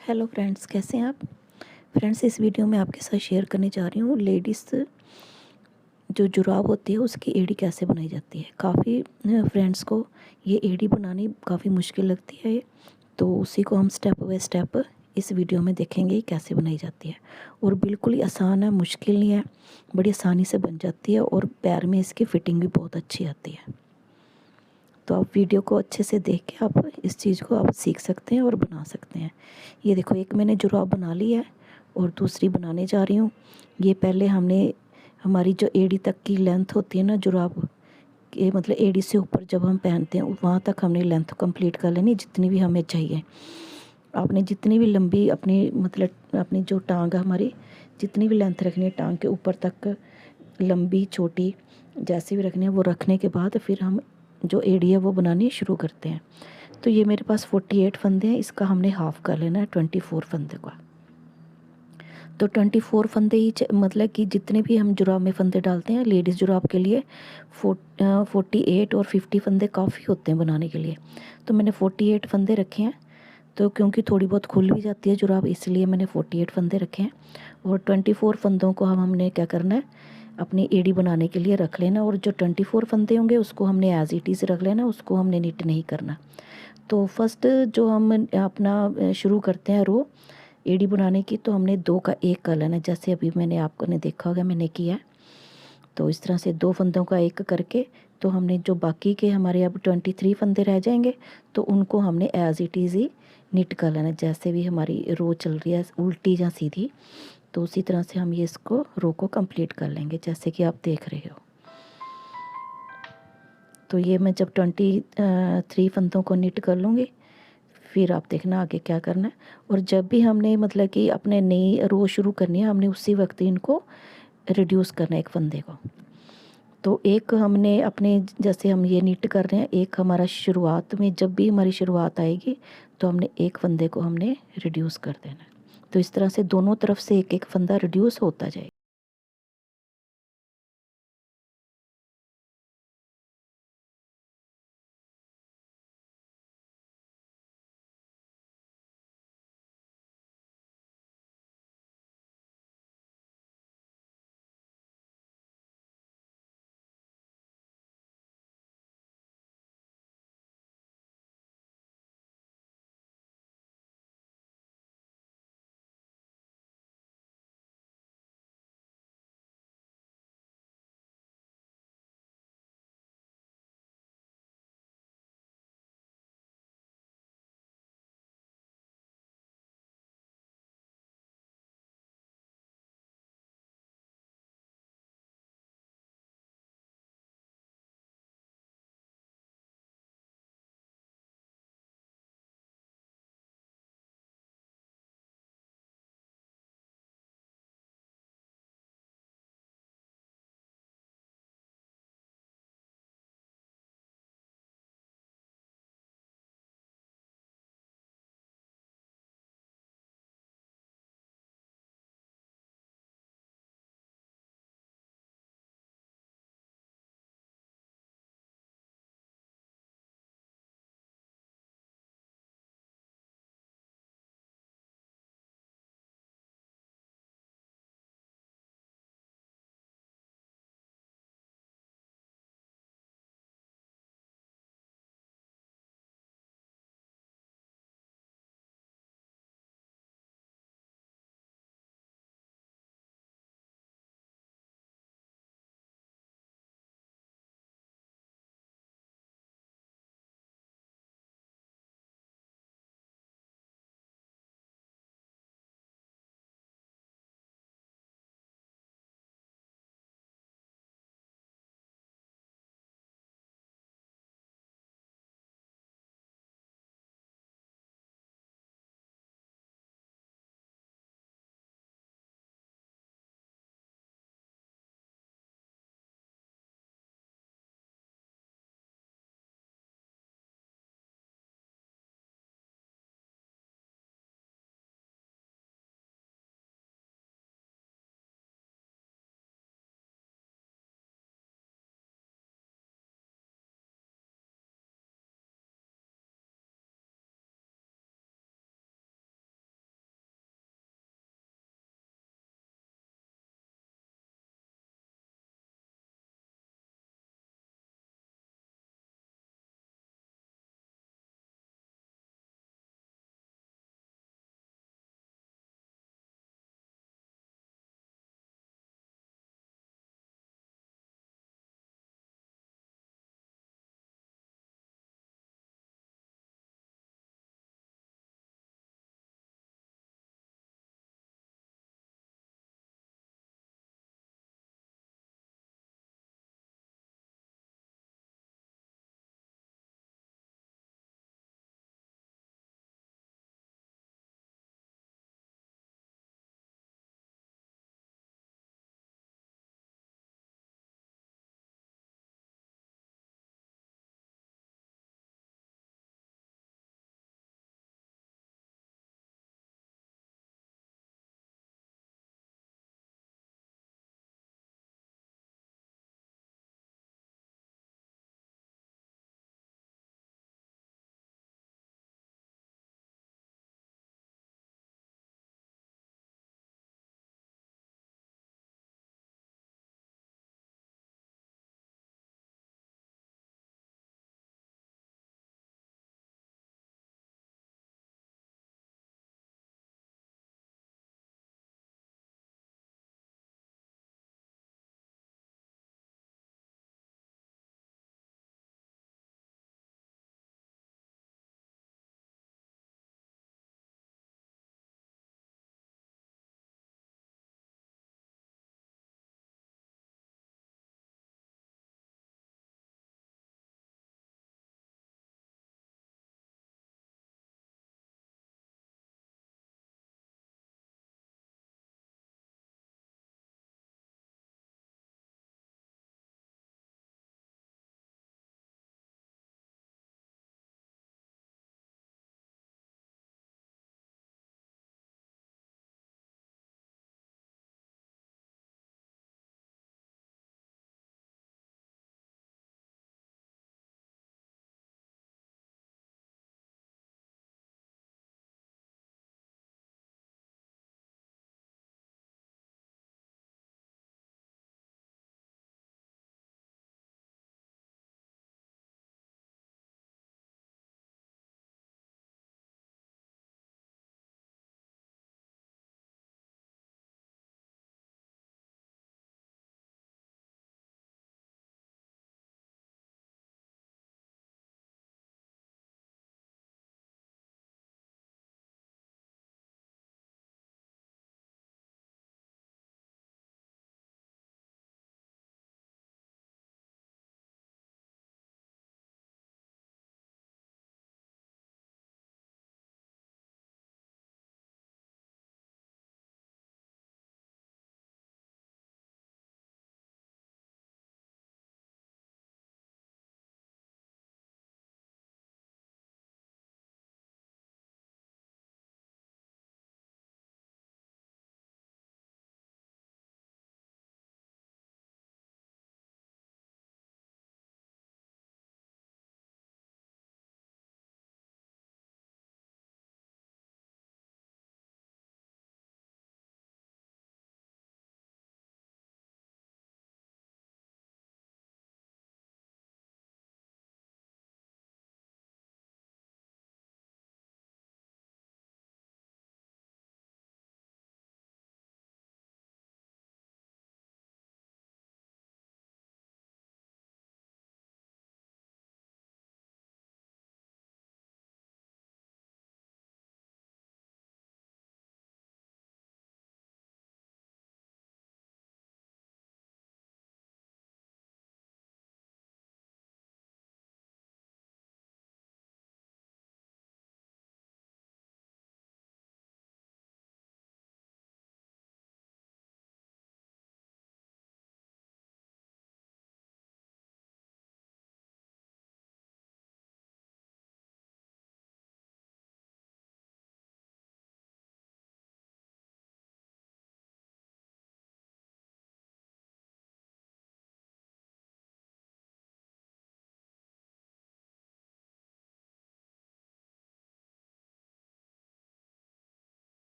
Hello friends, कैसे हैं आप। फ्रेंड्स, इस वीडियो में आपके साथ शेयर करने जा रही हूँ लेडीज़ जो जुराब होती है उसकी एड़ी कैसे बनाई जाती है। काफ़ी फ्रेंड्स को ये एड़ी बनानी काफ़ी मुश्किल लगती है, तो उसी को हम स्टेप बाय स्टेप इस वीडियो में देखेंगे कैसे बनाई जाती है। और बिल्कुल ही आसान है, मुश्किल नहीं है, बड़ी आसानी से बन जाती है और पैर में इसकी फ़िटिंग भी बहुत अच्छी आती है। तो आप वीडियो को अच्छे से देख के आप इस चीज़ को आप सीख सकते हैं और बना सकते हैं। ये देखो, एक मैंने जुराब बना ली है और दूसरी बनाने जा रही हूँ। ये पहले हमने हमारी जो एड़ी तक की लेंथ होती है ना जुराब के, मतलब एड़ी से ऊपर जब हम पहनते हैं वहाँ तक हमने लेंथ कंप्लीट कर लेनी, जितनी भी हमें चाहिए। आपने जितनी भी लंबी अपनी मतलब अपनी जो टांग है हमारी, जितनी भी लेंथ रखनी है टांग के ऊपर तक, लंबी छोटी जैसी भी रखनी है, वो रखने के बाद फिर हम जो एड़ी है वो बनानी शुरू करते हैं। तो ये मेरे पास 48 फंदे हैं, इसका हमने हाफ़ कर लेना है 24 फंदे का। तो 24 फंदे ही मतलब कि जितने भी हम जुराब में फंदे डालते हैं लेडीज़ जुराब के लिए 48 और 50 फंदे काफ़ी होते हैं बनाने के लिए। तो मैंने 48 फंदे रखे हैं, तो क्योंकि थोड़ी बहुत खुल भी जाती है जुराब, इसलिए मैंने 48 फंदे रखे हैं। और 24 फंदों को हमने क्या करना है, अपनी एड़ी बनाने के लिए रख लेना। और जो 24 फंदे होंगे उसको हमने एज इट इज़ रख लेना, उसको हमने निट नहीं करना। तो फर्स्ट जो हम अपना शुरू करते हैं रो एड़ी बनाने की, तो हमने 2 का 1 कर लेना, जैसे अभी मैंने आपको ने देखा होगा मैंने किया है। तो इस तरह से 2 फंदों का 1 करके, तो हमने जो बाकी के हमारे अब 23 फंदे रह जाएंगे, तो उनको हमने एज इट इज़ ही निट कर लेना, जैसे भी हमारी रो चल रही है उल्टी या सीधी। तो उसी तरह से हम ये इसको रो को कंप्लीट कर लेंगे, जैसे कि आप देख रहे हो। तो ये मैं जब 23 फंदों को निट कर लूँगी, फिर आप देखना आगे क्या करना है। और जब भी हमने मतलब कि अपने नई रो शुरू करनी है, हमने उसी वक्त इनको रिड्यूस करना है एक फंदे को। तो एक हमने अपने जैसे हम ये निट कर रहे हैं, एक हमारा शुरुआत में जब भी हमारी शुरुआत आएगी तो हमने एक फंदे को हमने रिड्यूस कर देना है। तो इस तरह से दोनों तरफ से एक एक फंदा रिड्यूस होता जाएगा।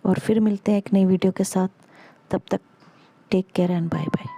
और फिर मिलते हैं एक नई वीडियो के साथ। तब तक take care and bye bye.